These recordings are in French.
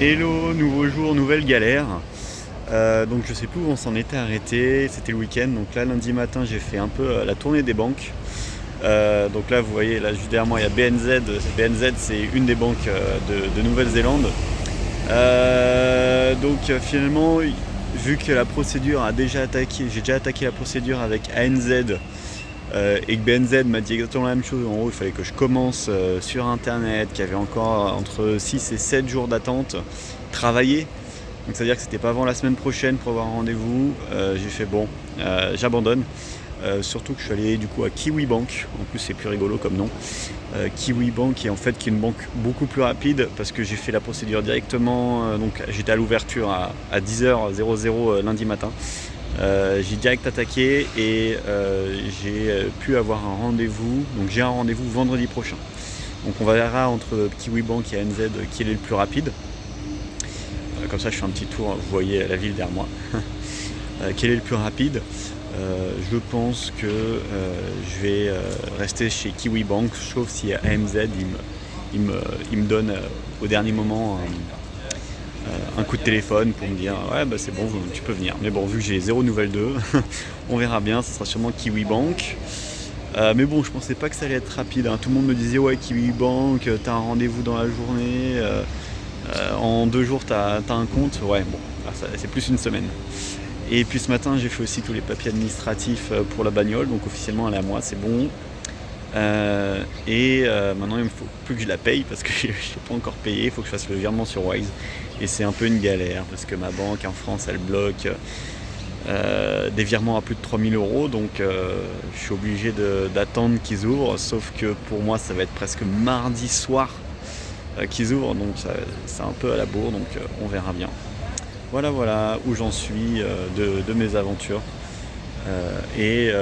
Hello, nouveau jour, nouvelle galère. Donc je sais plus où on s'en était arrêté, c'était le week-end. Donc là lundi matin j'ai fait un peu la tournée des banques. Donc là vous voyez, là juste derrière moi il y a BNZ. BNZ c'est une des banques de Nouvelle-Zélande. Finalement, vu que la procédure a déjà attaqué, j'ai déjà attaqué la procédure avec ANZ. Et que BNZ m'a dit exactement la même chose. En gros, il fallait que je commence sur internet, qu'il y avait encore entre 6 et 7 jours d'attente, travailler. Donc c'est-à-dire que c'était pas avant la semaine prochaine pour avoir un rendez-vous. J'ai fait bon, j'abandonne. Surtout que je suis allé du coup à Kiwi Bank. En plus c'est plus rigolo comme nom. Kiwi Bank qui est en fait qui est une banque beaucoup plus rapide parce que j'ai fait la procédure directement. Donc j'étais à l'ouverture à 10h00 lundi matin. J'ai direct attaqué et j'ai pu avoir un rendez-vous. Donc j'ai un rendez-vous vendredi prochain. Donc on verra entre Kiwi Bank et ANZ qui est le plus rapide. Comme ça je fais un petit tour, vous voyez la ville derrière moi. Quel est le plus rapide? Je pense que je vais rester chez Kiwi Bank, sauf si ANZ il me donne au dernier moment un coup de téléphone pour me dire ouais bah c'est bon tu peux venir. Mais bon vu que j'ai zéro nouvelle d'eux, on verra bien, ce sera sûrement Kiwi Bank. Mais bon je pensais pas que ça allait être rapide, hein. Tout le monde me disait ouais Kiwi Bank, t'as un rendez-vous dans la journée, en 2 jours t'as un compte. Ouais bon, c'est plus une semaine. Et puis ce matin j'ai fait aussi tous les papiers administratifs pour la bagnole, donc officiellement elle est à moi, c'est bon. Maintenant il me faut plus que je la paye parce que je n'ai pas encore payé, il faut que je fasse le virement sur Wise. Et c'est un peu une galère parce que ma banque en France elle bloque des virements à plus de 3000 euros, donc je suis obligé d'attendre qu'ils ouvrent, sauf que pour moi ça va être presque mardi soir qu'ils ouvrent, donc c'est un peu à la bourre, donc on verra bien. Voilà où j'en suis de mes aventures. Je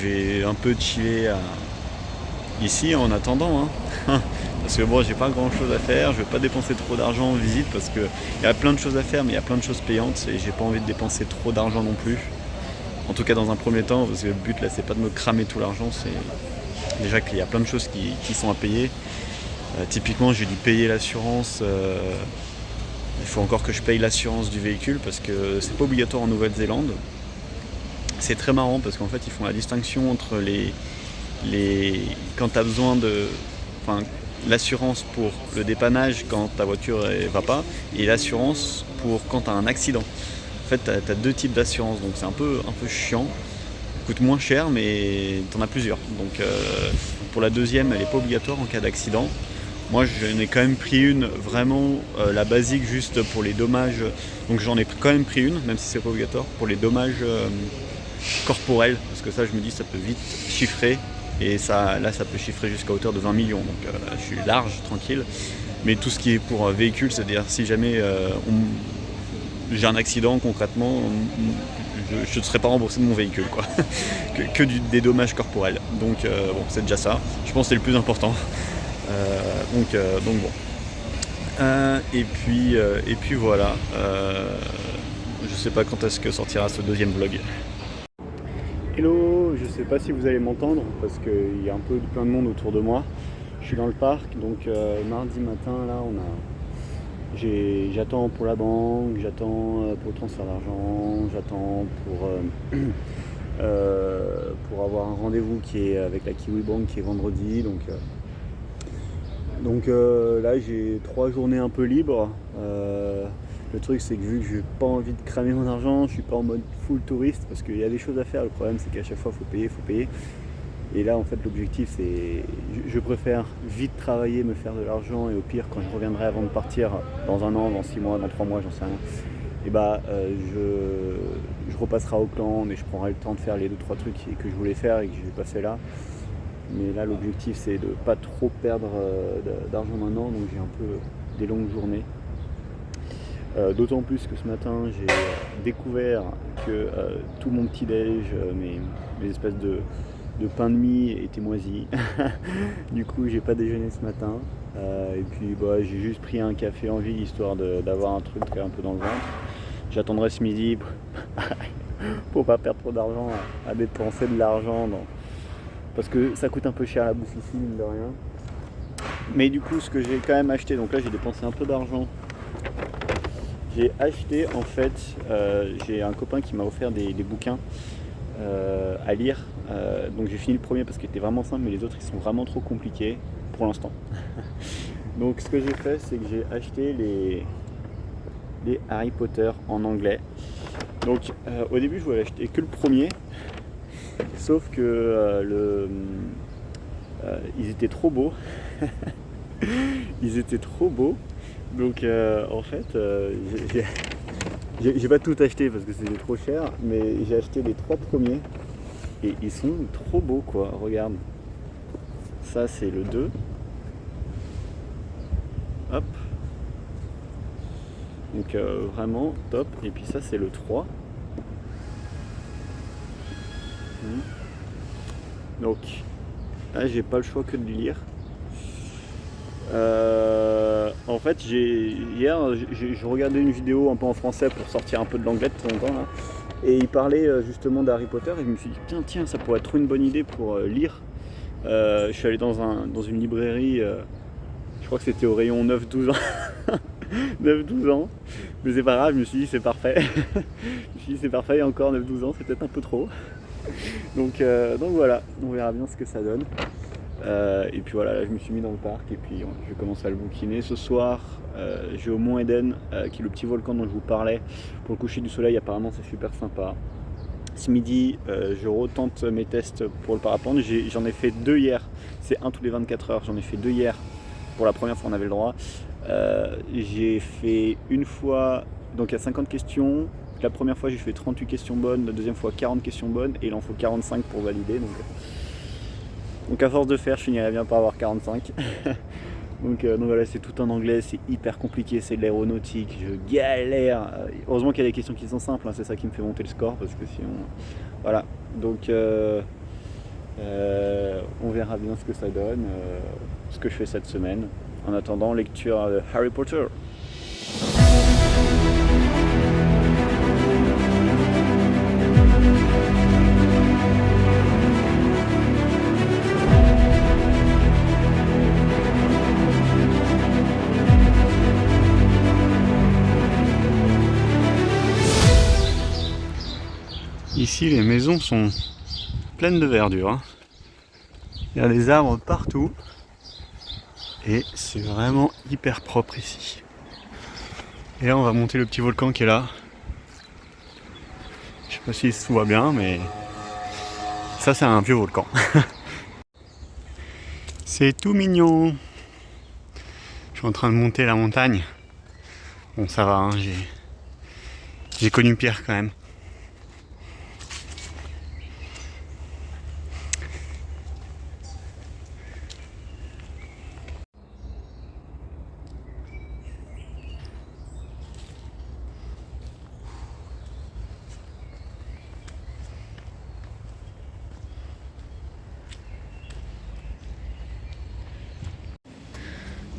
vais un peu chiller ici en attendant. Hein. Parce que bon, j'ai pas grand chose à faire, je vais pas dépenser trop d'argent en visite parce qu'il y a plein de choses à faire, mais il y a plein de choses payantes et j'ai pas envie de dépenser trop d'argent non plus. En tout cas dans un premier temps, parce que le but là c'est pas de me cramer tout l'argent, c'est déjà qu'il y a plein de choses qui sont à payer. Typiquement j'ai dû payer l'assurance. Il faut encore que je paye l'assurance du véhicule parce que c'est pas obligatoire en Nouvelle-Zélande. C'est très marrant parce qu'en fait ils font la distinction entre quand tu as besoin l'assurance pour le dépannage quand ta voiture ne va pas et l'assurance pour quand tu as un accident. En fait tu as 2 types d'assurance, donc c'est un peu chiant. Ça coûte moins cher mais tu en as plusieurs. Donc pour la deuxième elle n'est pas obligatoire en cas d'accident. Moi j'en ai quand même pris une vraiment la basique juste pour les dommages. Donc j'en ai quand même pris une, même si c'est pas obligatoire, pour les dommages corporels, parce que ça je me dis ça peut vite chiffrer. Et ça peut chiffrer jusqu'à hauteur de 20 millions, donc je suis large, tranquille. Mais tout ce qui est pour véhicule, c'est-à-dire si jamais j'ai un accident concrètement, je ne serai pas remboursé de mon véhicule, quoi. Des dommages corporels. Donc bon, c'est déjà ça. Je pense que c'est le plus important. Donc bon. Et puis voilà. Je sais pas quand est-ce que sortira ce deuxième vlog. Hello, je sais pas si vous allez m'entendre parce qu'il y a un peu plein de monde autour de moi. Je suis dans le parc, donc mardi matin là j'attends pour la banque, j'attends pour le transfert d'argent, j'attends pour avoir un rendez-vous qui est avec la Kiwi Bank qui est vendredi. Donc là j'ai 3 journées un peu libres. Le truc c'est que vu que j'ai pas envie de cramer mon argent, je suis pas en mode full touriste parce qu'il y a des choses à faire. Le problème c'est qu'à chaque fois faut payer. Et là en fait l'objectif c'est, je préfère vite travailler, me faire de l'argent et au pire quand je reviendrai avant de partir dans 1 an, dans 6 mois, dans 3 mois, j'en sais rien. Et je repasserai à Auckland et je prendrai le temps de faire les 2-3 trucs que je voulais faire et que je n'ai pas fait là. Mais là l'objectif c'est de pas trop perdre d'argent maintenant, donc j'ai un peu des longues journées. D'autant plus que ce matin j'ai découvert que tout mon petit déj, mes espèces de pain de mie étaient moisis. Du coup j'ai pas déjeuné ce matin. Et puis j'ai juste pris un café en ville histoire d'avoir un truc un peu dans le ventre. J'attendrai ce midi pour pas perdre trop d'argent à dépenser de l'argent parce que ça coûte un peu cher la bouffe ici mine de rien. Mais du coup, ce que j'ai quand même acheté, donc là j'ai dépensé un peu d'argent. J'ai acheté en fait, j'ai un copain qui m'a offert des bouquins à lire. Donc j'ai fini le premier parce qu'il était vraiment simple, mais les autres ils sont vraiment trop compliqués pour l'instant. Donc ce que j'ai fait, c'est que j'ai acheté les Harry Potter en anglais. Donc au début je voulais acheter que le premier, sauf que ils étaient trop beaux. Ils étaient trop beaux. Donc en fait, j'ai pas tout acheté parce que c'était trop cher, mais j'ai acheté les 3 premiers et ils sont trop beaux quoi. Regarde, ça c'est le 2. Hop. Donc vraiment top. Et puis ça c'est le 3. Donc là j'ai pas le choix que de les lire. En fait, hier, je regardais une vidéo un peu en français pour sortir un peu de l'anglais de temps en temps là, et il parlait justement d'Harry Potter et je me suis dit tiens, ça pourrait être une bonne idée pour lire. Je suis allé dans une librairie, je crois que c'était au rayon 9-12 ans. 9-12 ans, mais c'est pas grave, je me suis dit c'est parfait. Je me suis dit c'est parfait, et encore 9-12 ans, c'est peut-être un peu trop. Donc voilà, on verra bien ce que ça donne. Et puis voilà, là, je me suis mis dans le parc et puis je vais commencer à le bouquiner. Ce soir, je vais au Mont Eden, qui est le petit volcan dont je vous parlais, pour le coucher du soleil. Apparemment, c'est super sympa. Ce midi, je retente mes tests pour le parapente. J'en ai fait 2 hier. C'est un tous les 24 heures. J'en ai fait 2 hier. Pour la première fois, on avait le droit. J'ai fait une fois, donc il y a 50 questions. La première fois, j'ai fait 38 questions bonnes. La deuxième fois, 40 questions bonnes. Et il en faut 45 pour valider. Donc à force de faire, je finirais bien par avoir 45. donc voilà, c'est tout en anglais, c'est hyper compliqué, c'est de l'aéronautique, je galère. Heureusement qu'il y a des questions qui sont simples, hein, c'est ça qui me fait monter le score, parce que sinon... Voilà, donc on verra bien ce que ça donne, ce que je fais cette semaine. En attendant, lecture de Harry Potter. Ici, les maisons sont pleines de verdure. Hein. Il y a des arbres partout. Et c'est vraiment hyper propre ici. Et là, on va monter le petit volcan qui est là. Je sais pas si ça se voit bien, mais ça, c'est un vieux volcan. C'est tout mignon. Je suis en train de monter la montagne. Bon, ça va, hein, j'ai connu pire quand même.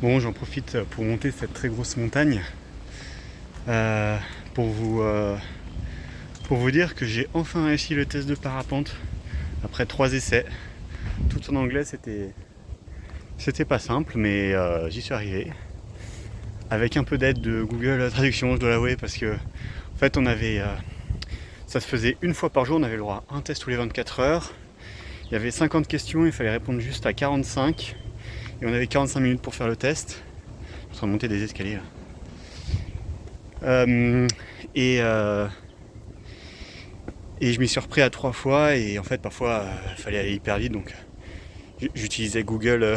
Bon, j'en profite pour monter cette très grosse montagne pour vous dire que j'ai enfin réussi le test de parapente après 3 essais. Tout en anglais, c'était pas simple, mais j'y suis arrivé. Avec un peu d'aide de Google Traduction, je dois l'avouer, parce que en fait, ça se faisait une fois par jour, on avait le droit à un test tous les 24 heures. Il y avait 50 questions, il fallait répondre juste à 45. Et on avait 45 minutes pour faire le test. Je suis en train de monter des escaliers là. Et je m'y suis repris à 3 fois et en fait parfois il fallait aller hyper vite, donc j'utilisais Google,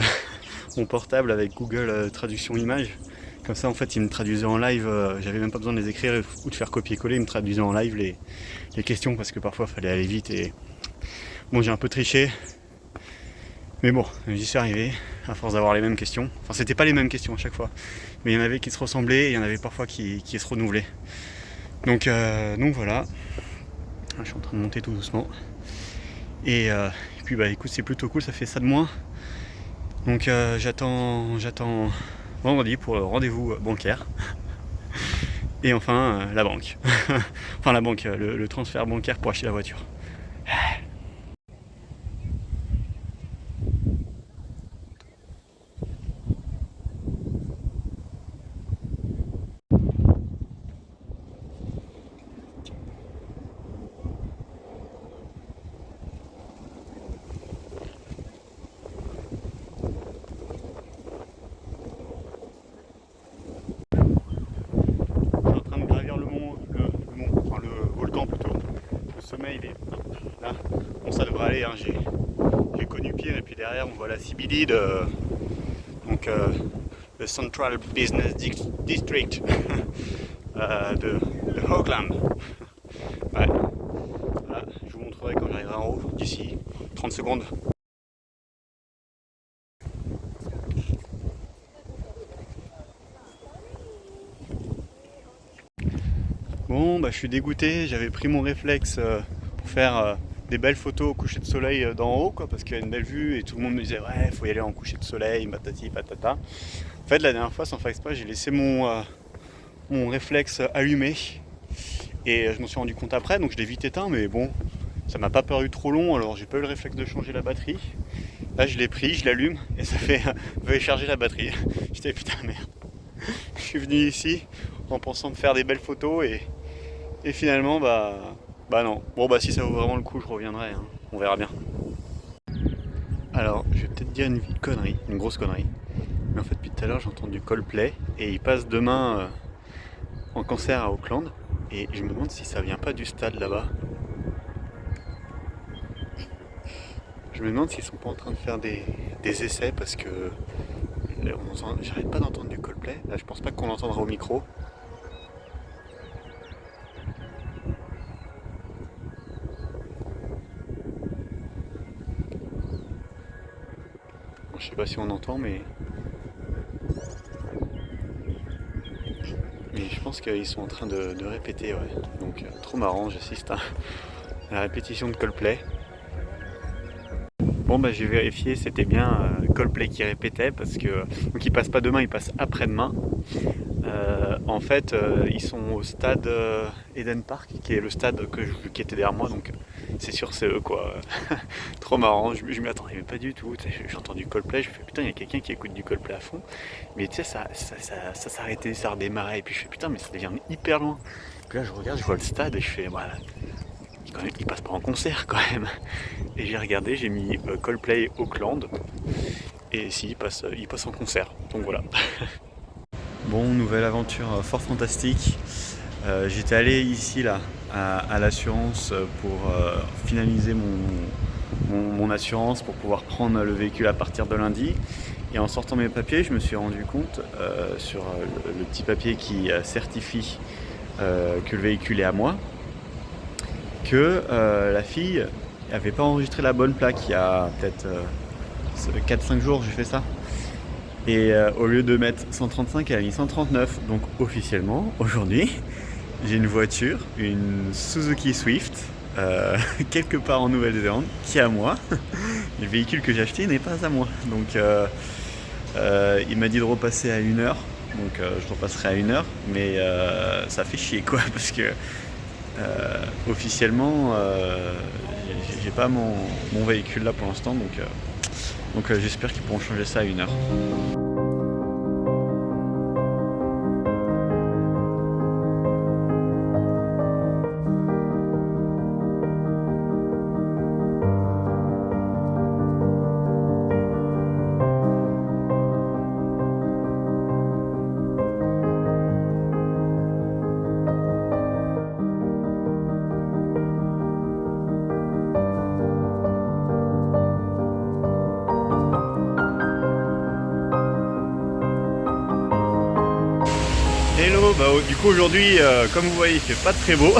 mon portable avec Google Traduction Image. Comme ça en fait il me traduisait en live, j'avais même pas besoin de les écrire ou de faire copier-coller, il me traduisait en live les questions parce que parfois il fallait aller vite et bon, j'ai un peu triché. Mais bon, j'y suis arrivé, à force d'avoir les mêmes questions. Enfin, c'était pas les mêmes questions à chaque fois, mais il y en avait qui se ressemblaient et il y en avait parfois qui se renouvelaient. Donc voilà, je suis en train de monter tout doucement. Et puis bah écoute, c'est plutôt cool, ça fait ça de moins. Donc j'attends vendredi pour le rendez-vous bancaire. Et enfin la banque. Enfin la banque, le transfert bancaire pour acheter la voiture. aller, hein, j'ai connu pire. Et puis derrière on voit la CBD donc le Central Business District de Auckland. Ouais. Voilà, je vous montrerai quand j'arriverai en haut d'ici 30 secondes. Bon, bah, je suis dégoûté, j'avais pris mon réflexe pour faire des belles photos au coucher de soleil d'en haut, quoi, parce qu'il y a une belle vue et tout le monde me disait ouais, faut y aller en coucher de soleil, patati patata. En fait, la dernière fois, sans faire exprès, j'ai laissé mon réflexe allumé et je m'en suis rendu compte après, donc je l'ai vite éteint, mais bon, ça m'a pas paru trop long, alors j'ai pas eu le réflexe de changer la batterie. Là, je l'ai pris, je l'allume et ça fait veuillez charger la batterie. J'étais putain merde. Je suis venu ici en pensant me faire des belles photos et finalement bah non. Bon bah si ça vaut vraiment le coup je reviendrai, hein. On verra bien. Alors je vais peut-être dire une connerie, une grosse connerie. Mais en fait depuis tout à l'heure j'ai entendu Coldplay et il passe demain en concert à Auckland et je me demande si ça vient pas du stade là-bas. Je me demande s'ils sont pas en train de faire des essais parce que j'arrête pas d'entendre du Coldplay. Là je pense pas qu'on l'entendra au micro. Je sais pas si on entend mais je pense qu'ils sont en train de répéter, ouais. Donc trop marrant, j'assiste à la répétition de Coldplay. Bon bah j'ai vérifié, c'était bien Coldplay qui répétait parce que donc il passe pas demain, il passe après-demain. En fait ils sont au stade Eden Park qui est le stade qui était derrière moi, donc c'est sûr c'est eux quoi. Trop marrant, je m'y attendais mais pas du tout. J'ai entendu Coldplay, je me fais putain il y a quelqu'un qui écoute du Coldplay à fond. Mais tu sais ça s'arrêtait, ça redémarrait et puis je fais putain mais ça devient hyper loin. Puis là je regarde, je vois le stade et je fais voilà. Il passe pas en concert quand même. Et j'ai regardé, j'ai mis Coldplay Auckland. Et si, il passe en concert. Donc voilà. Bon, nouvelle aventure fort fantastique. J'étais allé ici là à l'assurance pour finaliser mon assurance pour pouvoir prendre le véhicule à partir de lundi. Et en sortant mes papiers, je me suis rendu compte sur le petit papier qui certifie que le véhicule est à moi, que la fille n'avait pas enregistré la bonne plaque. Il y a peut-être 4-5 jours j'ai fait ça. Et au lieu de mettre 135, elle a mis 139. Donc officiellement, aujourd'hui, j'ai une voiture, une Suzuki Swift, quelque part en Nouvelle-Zélande, qui est à moi. Le véhicule que j'ai acheté n'est pas à moi. Donc il m'a dit de repasser à 1h. Donc je repasserai à 1h. Mais ça fait chier quoi, parce que officiellement j'ai pas mon véhicule là pour l'instant, donc j'espère qu'ils pourront changer ça à 1h. Hello, bah, du coup aujourd'hui comme vous voyez il fait pas très beau.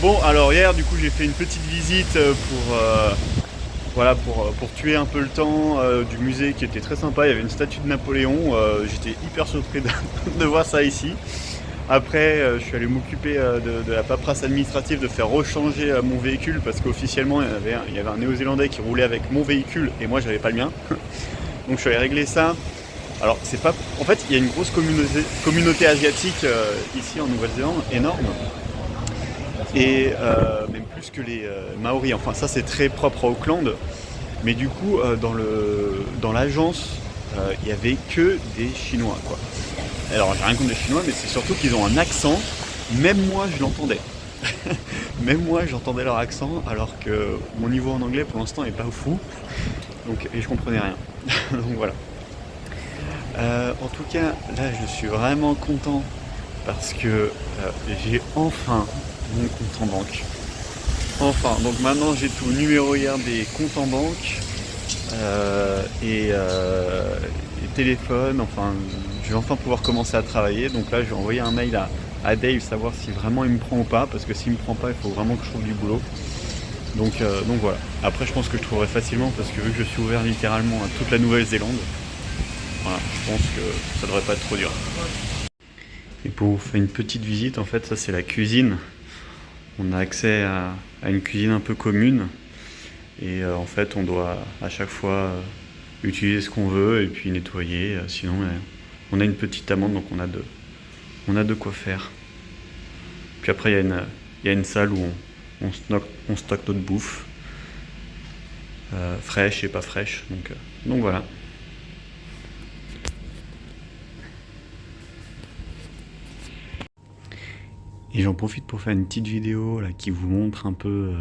Bon alors hier du coup j'ai fait une petite visite pour tuer un peu le temps du musée qui était très sympa. Il y avait une statue de Napoléon, j'étais hyper surpris de voir ça ici. Après je suis allé m'occuper de la paperasse administrative, de faire rechanger mon véhicule parce qu'officiellement il y avait un Néo-Zélandais qui roulait avec mon véhicule et moi j'avais pas le mien. Donc je suis allé régler ça. Alors c'est pas. En fait il y a une grosse communauté asiatique ici en Nouvelle-Zélande, énorme. Et même plus que les Maoris. Enfin ça c'est très propre à Auckland. Mais du coup dans l'agence il y avait que des Chinois quoi. Alors j'ai rien contre les Chinois mais c'est surtout qu'ils ont un accent. Même moi je l'entendais. Même moi j'entendais leur accent alors que mon niveau en anglais pour l'instant est pas fou. Et je comprenais rien. Donc voilà. En tout cas, là je suis vraiment content parce que j'ai enfin mon compte en banque. Enfin, donc maintenant j'ai tout, numéro IRD, compte en banque et téléphone, enfin je vais enfin pouvoir commencer à travailler. Donc là je vais envoyer un mail à Dave, savoir si vraiment il me prend ou pas, parce que s'il me prend pas il faut vraiment que je trouve du boulot. Donc voilà. Après je pense que je trouverai facilement, parce que vu que je suis ouvert littéralement à toute la Nouvelle-Zélande, voilà, je pense que ça devrait pas être trop dur. Et pour vous faire une petite visite, en fait ça c'est la cuisine. On a accès à une cuisine un peu commune, et en fait on doit à chaque fois utiliser ce qu'on veut et puis nettoyer, sinon on a une petite amende, donc on a de quoi faire. Puis après il y a une salle où on stocke notre bouffe, fraîche et pas fraîche, donc voilà. Et j'en profite pour faire une petite vidéo là, qui vous montre un peu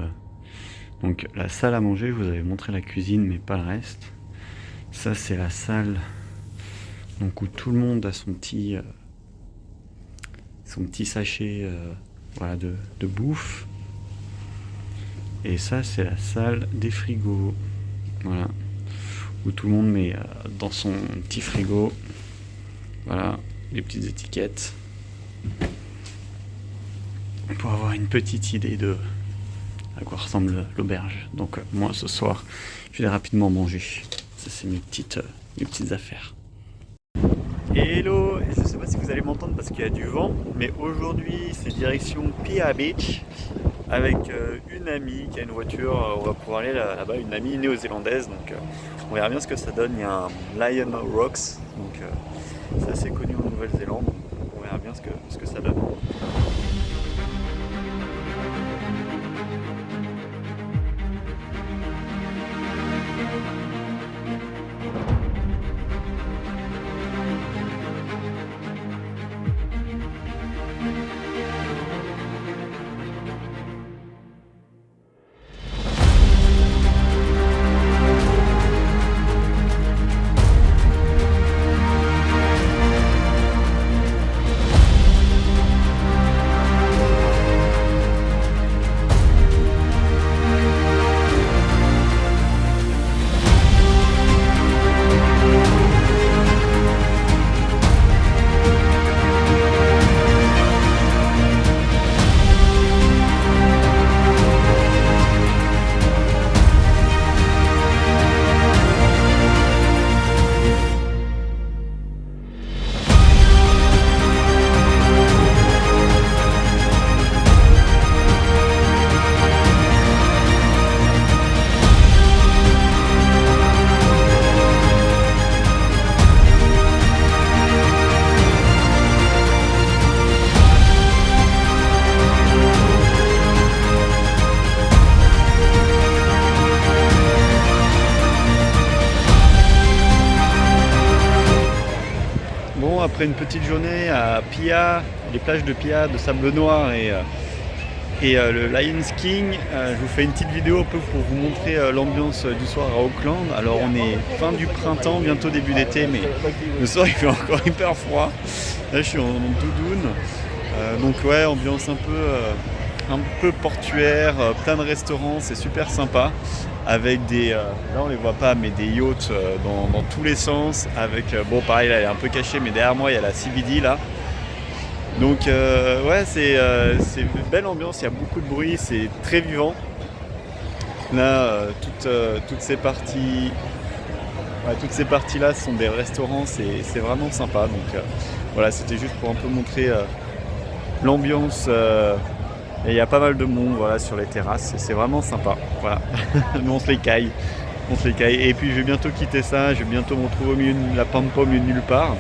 donc la salle à manger. Je vous avais montré la cuisine mais pas le reste. Ça c'est la salle donc, où tout le monde a son petit sachet voilà, de bouffe. Et ça c'est la salle des frigos, voilà, où tout le monde met dans son petit frigo, voilà, les petites étiquettes, pour avoir une petite idée de à quoi ressemble l'auberge. Donc moi ce soir je vais rapidement manger. Ça c'est mes petites affaires. Hello, je ne sais pas si vous allez m'entendre parce qu'il y a du vent, mais aujourd'hui c'est direction Pia Beach avec une amie qui a une voiture. On va pouvoir aller là-bas, une amie néo-zélandaise, donc on verra bien ce que ça donne. Il y a un Lion Rocks, donc c'est assez connu en Nouvelle-Zélande. On verra bien ce que ça donne. Après une petite journée à Pia, les plages de Pia, de Sable Noir et le Lions King, je vous fais une petite vidéo un peu pour vous montrer l'ambiance du soir à Auckland. Alors on est fin du printemps, bientôt début d'été, mais le soir il fait encore hyper froid. Là je suis en doudoune, donc ouais, ambiance un peu portuaire, plein de restaurants, c'est super sympa. Avec des, là on les voit pas, mais des yachts dans tous les sens, avec, bon pareil là elle est un peu cachée, mais derrière moi il y a la CBD là. Donc ouais, c'est une belle ambiance, il y a beaucoup de bruit, c'est très vivant. Là toutes ces parties là sont des restaurants, c'est vraiment sympa. Donc voilà, c'était juste pour un peu montrer l'ambiance. Et il y a pas mal de monde, voilà, sur les terrasses, c'est vraiment sympa. Voilà. Nous on se les caille. Et puis je vais bientôt quitter ça, je vais bientôt me retrouver au milieu de la pampa, au milieu de nulle part.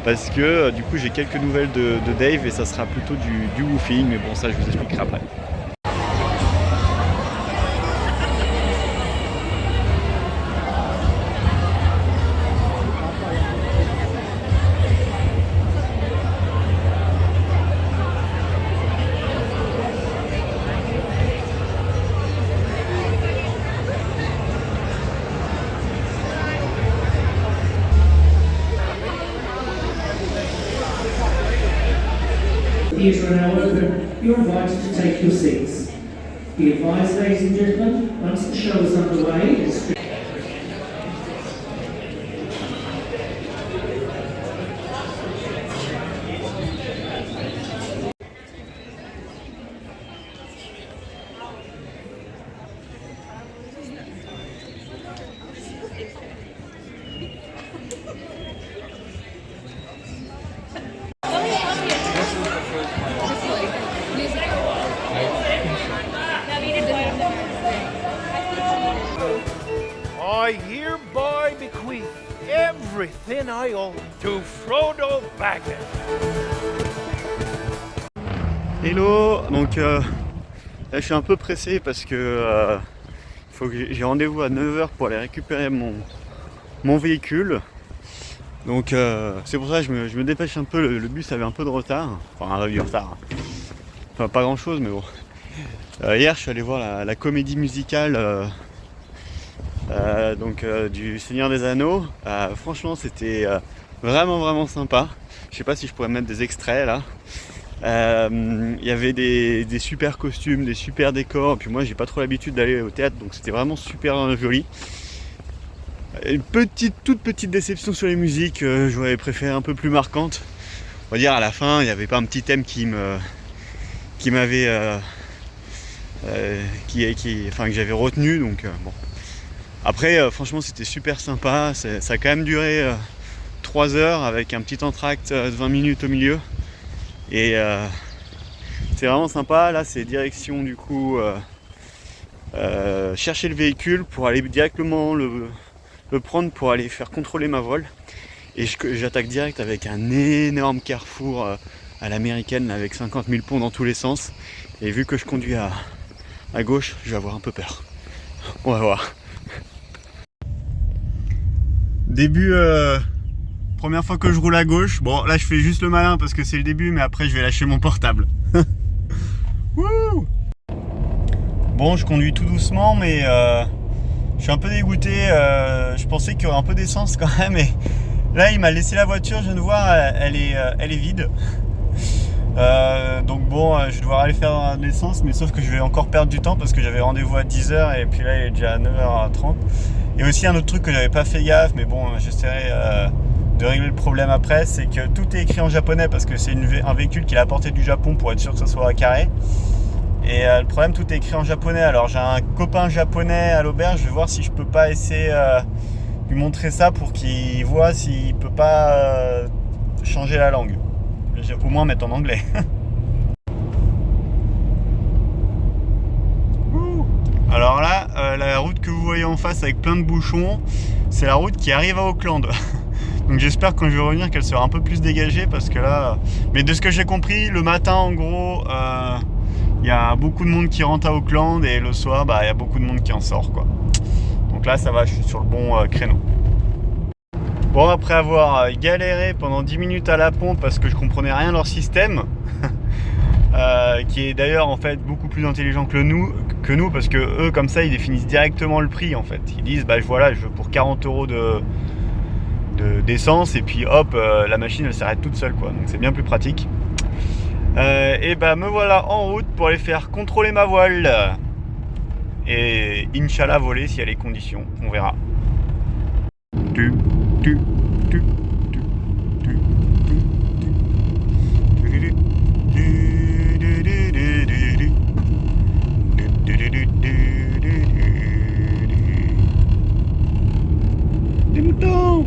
Parce que du coup j'ai quelques nouvelles de Dave et ça sera plutôt du woofing, mais bon ça je vous expliquerai après. Theatre are now open. You're invited to take your seats. Be advised, ladies and gentlemen, once the show is underway, it's I hereby bequeath everything I own to Frodo Baggins. Hello, donc là je suis un peu pressé parce que j'ai rendez-vous à 9h pour aller récupérer mon véhicule. Donc c'est pour ça que je me dépêche un peu, le bus avait un peu de retard, enfin du retard, enfin pas grand chose mais bon. Hier je suis allé voir la comédie musicale du Seigneur des Anneaux. Franchement c'était vraiment sympa. Je sais pas si je pourrais mettre des extraits là. Il y avait des super costumes, des super décors, et puis moi j'ai pas trop l'habitude d'aller au théâtre donc c'était vraiment super joli. Une toute petite déception sur les musiques, j'aurais préféré un peu plus marquante. On va dire à la fin il n'y avait pas un petit thème que j'avais retenu donc bon. Après franchement c'était super sympa, ça a quand même duré 3 heures avec un petit entracte de 20 minutes au milieu. Et c'est vraiment sympa. Là c'est direction du coup chercher le véhicule pour aller directement le prendre pour aller faire contrôler ma voile. Et j'attaque direct avec un énorme carrefour à l'américaine avec 50 000 ponts dans tous les sens. Et vu que je conduis à gauche, je vais avoir un peu peur. On va voir. Début première fois que je roule à gauche. Bon là je fais juste le malin parce que c'est le début, mais après je vais lâcher mon portable. Wouh. Bon, je conduis tout doucement mais je suis un peu dégoûté. Je pensais qu'il y aurait un peu d'essence quand même, et là il m'a laissé la voiture, je viens de voir, elle est vide. Donc bon, je vais devoir aller faire de l'essence, mais sauf que je vais encore perdre du temps parce que j'avais rendez-vous à 10h et puis là il est déjà à 9h30. Et aussi un autre truc que j'avais pas fait gaffe, mais bon j'essaierai de régler le problème après, c'est que tout est écrit en japonais parce que c'est un véhicule qui est apporté du Japon pour être sûr que ça soit carré. Et le problème, tout est écrit en japonais. Alors j'ai un copain japonais à l'auberge, je vais voir si je peux pas essayer de lui montrer ça pour qu'il voit s'il peut pas changer la langue. Au moins mettre en anglais. Alors là, la route que vous voyez en face avec plein de bouchons, c'est la route qui arrive à Auckland. Donc j'espère que quand je vais revenir qu'elle sera un peu plus dégagée parce que là... Mais de ce que j'ai compris, le matin en gros, il y a beaucoup de monde qui rentre à Auckland et le soir, il y a beaucoup de monde qui en sort quoi. Donc là ça va, je suis sur le bon créneau. Bon, après avoir galéré pendant 10 minutes à la pompe parce que je comprenais rien à leur système, qui est d'ailleurs en fait beaucoup plus intelligent que nous parce que eux comme ça ils définissent directement le prix en fait. Ils disent voilà, je veux pour 40 € d'essence et puis hop, la machine elle s'arrête toute seule quoi, donc c'est bien plus pratique. Et me voilà en route pour aller faire contrôler ma voile et Inch'Allah voler s'il y a les conditions, on verra. Des moutons.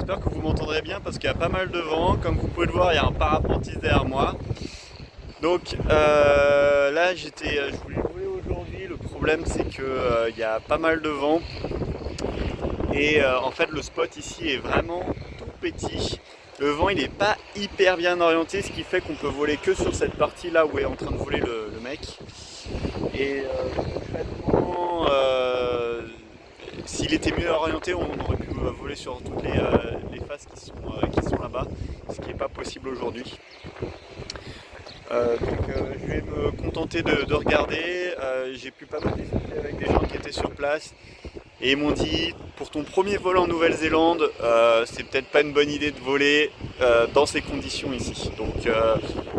j'espère que vous m'entendrez bien parce qu'il y a pas mal de vent. Comme vous pouvez le voir, il y a un parapentiste derrière moi. Donc là, je voulais rouler aujourd'hui. Le problème, c'est que il y a pas mal de vent. Et en fait, le spot ici est vraiment tout petit. Le vent, il n'est pas hyper bien orienté, ce qui fait qu'on peut voler que sur cette partie-là où est en train de voler le mec. Et concrètement, s'il était mieux orienté, on aurait pu voler sur toutes les faces qui sont là-bas, ce qui n'est pas possible aujourd'hui. Donc je vais me contenter de regarder. J'ai pu pas mal discuter avec des gens qui étaient sur place et ils m'ont dit pour ton premier vol en Nouvelle-Zélande, c'est peut-être pas une bonne idée de voler dans ces conditions ici. Donc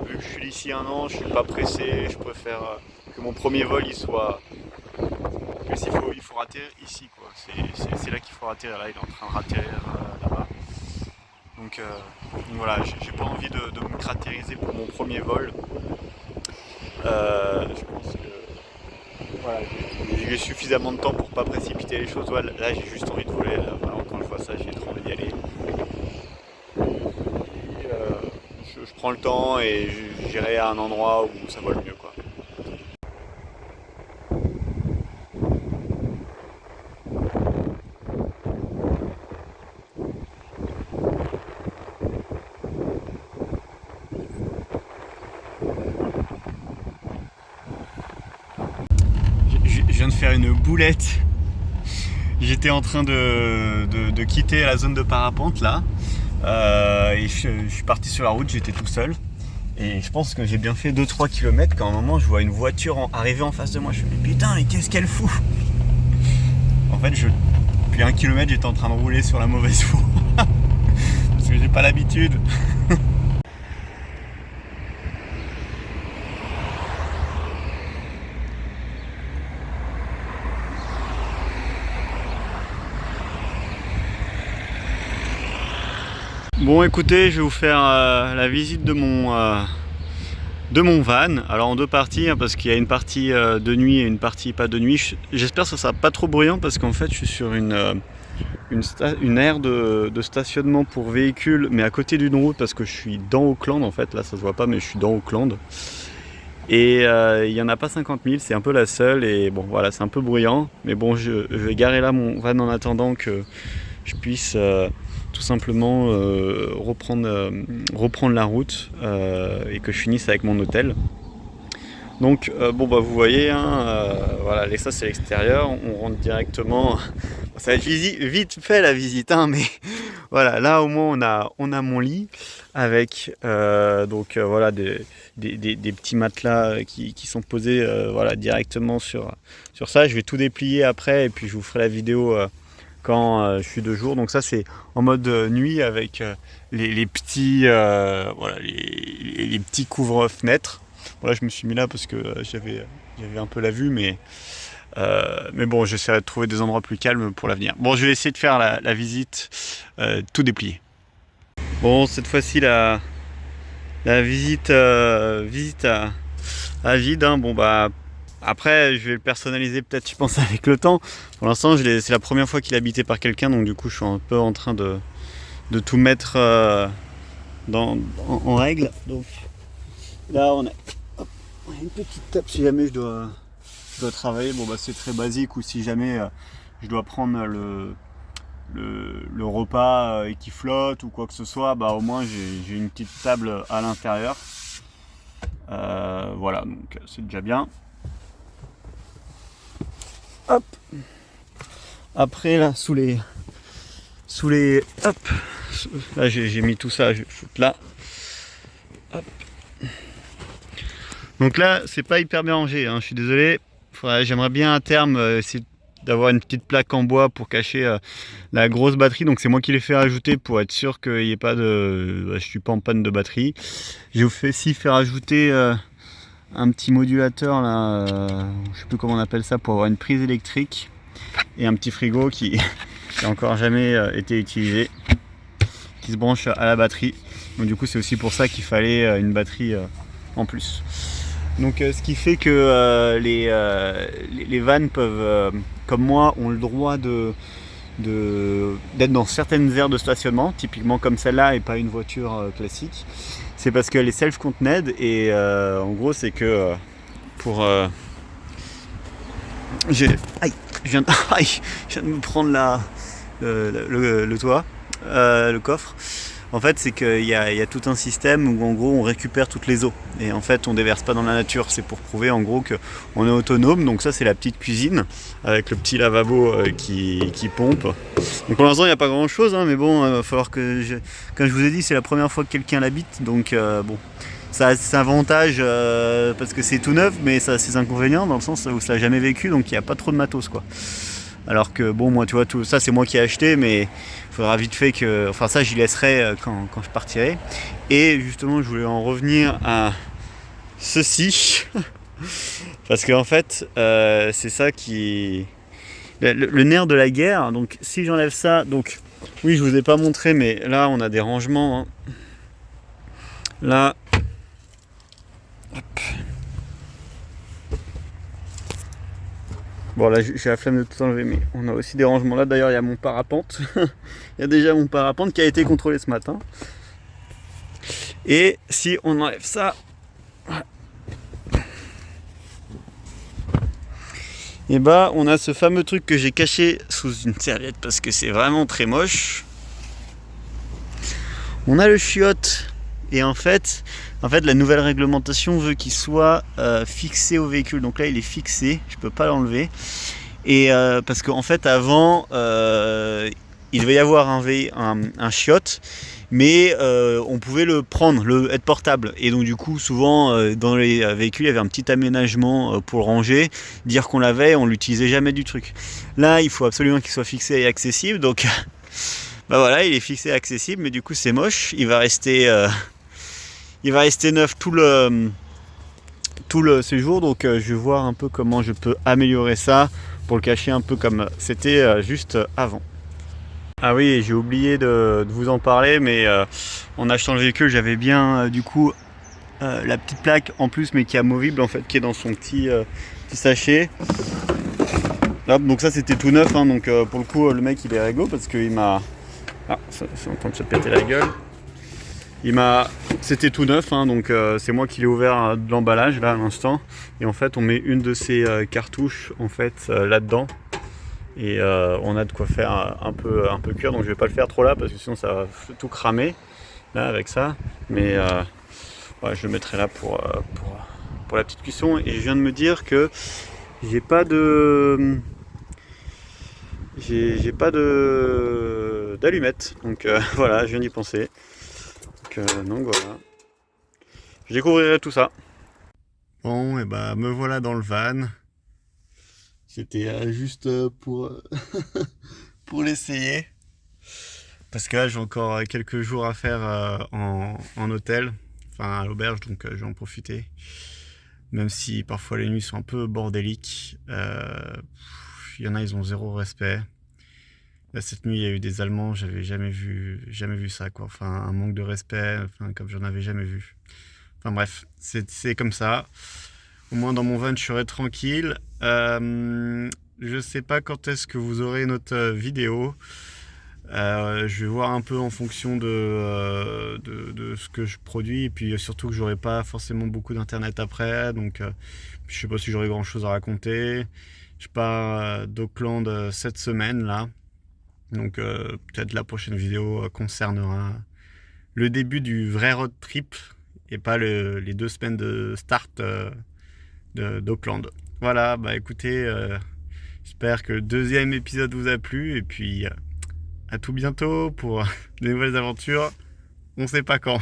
vu que je suis ici 1 an, je suis pas pressé, je préfère que mon premier vol il soit. Il faut atterrir ici quoi. C'est là qu'il faut atterrir. Là il est en train de ratterrir là-bas. Donc voilà, j'ai pas envie de me caractériser pour mon premier vol. Je pense que voilà, j'ai suffisamment de temps pour pas précipiter les choses. Voilà, là j'ai juste envie de voler. Là, vraiment, quand je vois ça, j'ai trop envie d'y aller. Je prends le temps et j'irai à un endroit où ça vole mieux quoi. Je viens de faire une boulette. J'étais en train de quitter la zone de parapente là. Et je suis parti sur la route, j'étais tout seul. Et je pense que j'ai bien fait 2-3 km quand à un moment je vois une voiture arriver en face de moi. Je me dis putain, mais qu'est-ce qu'elle fout? En fait, depuis 1 km, j'étais en train de rouler sur la mauvaise voie. Parce que j'ai pas l'habitude. Bon écoutez, je vais vous faire la visite de mon van. Alors en 2 parties, hein, parce qu'il y a une partie de nuit et une partie pas de nuit. J'espère que ça sera pas trop bruyant parce qu'en fait je suis sur une aire de stationnement pour véhicules, mais à côté d'une route parce que je suis dans Auckland en fait. Là ça se voit pas mais je suis dans Auckland. Et il n'y en a pas 50 000, c'est un peu la seule et bon voilà c'est un peu bruyant. Mais bon je vais garer là mon van en attendant que je puisse tout simplement reprendre la route et que je finisse avec mon hôtel. Donc bon bah vous voyez hein, voilà, ça c'est l'extérieur, on rentre directement. Ça va être vite fait la visite hein, mais voilà, là au moins on a mon lit avec voilà des petits matelas qui sont posés voilà, directement sur ça. Je vais tout déplier après et puis je vous ferai la vidéo quand je suis de jour. Donc ça c'est en mode nuit avec les petits voilà, les petits couvre-fenêtres. Voilà, je me suis mis là parce que j'avais un peu la vue, mais bon, j'essaierai de trouver des endroits plus calmes pour l'avenir. Bon, je vais essayer de faire la visite tout déplié. Bon, cette fois-ci la visite à vide. Hein. Bon bah après, je vais le personnaliser peut-être, je pense, avec le temps. Pour l'instant, c'est la première fois qu'il est habité par quelqu'un, donc du coup, je suis un peu en train de tout mettre en règle. Donc là, on a une petite table si jamais je dois travailler. Bon bah c'est très basique, ou si jamais je dois prendre le repas et qui flotte ou quoi que ce soit, bah au moins j'ai une petite table à l'intérieur. Voilà, donc c'est déjà bien. Hop. Après là sous les hop, là j'ai mis tout ça, je vais foutre là. Hop. Donc là c'est pas hyper bien rangé, hein, je suis désolé. J'aimerais bien à terme essayer d'avoir une petite plaque en bois pour cacher la grosse batterie. Donc c'est moi qui l'ai fait rajouter pour être sûr qu'il n'y ait pas je suis pas en panne de batterie. J'ai aussi fait rajouter un petit modulateur là, je sais plus comment on appelle ça, pour avoir une prise électrique et un petit frigo qui n'a encore jamais été utilisé, qui se branche à la batterie. Donc du coup c'est aussi pour ça qu'il fallait une batterie en plus. Donc ce qui fait que les vannes peuvent, comme moi, ont le droit d'être dans certaines aires de stationnement, typiquement comme celle-là et pas une voiture classique. C'est parce qu'elle est self-contained et en gros c'est que pour... je viens de me prendre le toit, le coffre. En fait, c'est qu'il y a tout un système où en gros on récupère toutes les eaux et en fait on déverse pas dans la nature. C'est pour prouver en gros qu'on est autonome. Donc ça c'est la petite cuisine avec le petit lavabo qui pompe. Donc pour l'instant il n'y a pas grand chose, hein, mais bon, il va falloir que comme je vous ai dit, c'est la première fois que quelqu'un l'habite, donc bon. Ça a ses avantages parce que c'est tout neuf, mais ça a ses inconvénients dans le sens où ça n'a jamais vécu, donc il n'y a pas trop de matos quoi. Alors que bon, moi tu vois, tout ça c'est moi qui ai acheté, mais il faudra vite fait que... Enfin ça j'y laisserai quand je partirai. Et justement je voulais en revenir à ceci. Parce qu'en fait c'est ça qui... Le nerf de la guerre. Donc si j'enlève ça, donc oui je vous ai pas montré, mais là on a des rangements. Hein. Là... Hop. Bon là j'ai la flemme de tout enlever, mais on a aussi des rangements. Là d'ailleurs il y a mon parapente. Il y a déjà mon parapente qui a été contrôlé ce matin. Et si on enlève ça, et bah on a ce fameux truc que j'ai caché sous une serviette parce que c'est vraiment très moche. On a le chiotte. Et en fait la nouvelle réglementation veut qu'il soit fixé au véhicule. Donc là il est fixé, je peux pas l'enlever. Et parce qu'en fait avant il devait y avoir un chiotte, mais on pouvait le prendre, être portable. Et donc du coup souvent dans les véhicules il y avait un petit aménagement pour le ranger, dire qu'on l'avait, on l'utilisait jamais du truc. Là il faut absolument qu'il soit fixé et accessible, donc bah voilà, il est fixé et accessible, mais du coup c'est moche, il va rester neuf tout le séjour, donc je vais voir un peu comment je peux améliorer ça pour le cacher un peu comme c'était juste avant. Ah oui, j'ai oublié de vous en parler, mais en achetant le véhicule j'avais bien du coup la petite plaque en plus, mais qui est amovible en fait, qui est dans son petit sachet. Hop, donc ça c'était tout neuf, hein, donc pour le coup le mec il est réglo parce qu'il m'a... Ah, ça est en train de se péter la gueule. C'était tout neuf, hein, donc c'est moi qui l'ai ouvert de l'emballage là à l'instant. Et en fait on met une de ces cartouches en fait là-dedans. Et on a de quoi faire un peu cuire, donc je vais pas le faire trop là parce que sinon ça va tout cramer là avec ça. Mais ouais, je le mettrai là pour la petite cuisson. Et je viens de me dire que j'ai pas d'allumettes, donc voilà, je viens d'y penser. Donc voilà, je découvrirai tout ça. Bon, et bah me voilà dans le van. C'était juste pour pour l'essayer, parce que là j'ai encore quelques jours à faire en hôtel, enfin à l'auberge, donc je vais en profiter. Même si parfois les nuits sont un peu bordéliques. Il y en a, ils ont zéro respect. Là, cette nuit, il y a eu des Allemands, j'avais jamais vu ça, quoi. Enfin, un manque de respect, enfin, comme j'en avais jamais vu. Enfin bref, c'est comme ça. Au moins dans mon van, je serai tranquille. Je sais pas quand est-ce que vous aurez notre vidéo. Je vais voir un peu en fonction de ce que je produis, et puis surtout que j'aurai pas forcément beaucoup d'internet après, donc je sais pas si j'aurai grand chose à raconter. Je pars d'Auckland cette semaine là, donc peut-être la prochaine vidéo concernera le début du vrai road trip et pas les 2 semaines de start d'Auckland. Voilà, bah écoutez, j'espère que le 2e épisode vous a plu, et puis à tout bientôt pour de nouvelles aventures. On sait pas quand.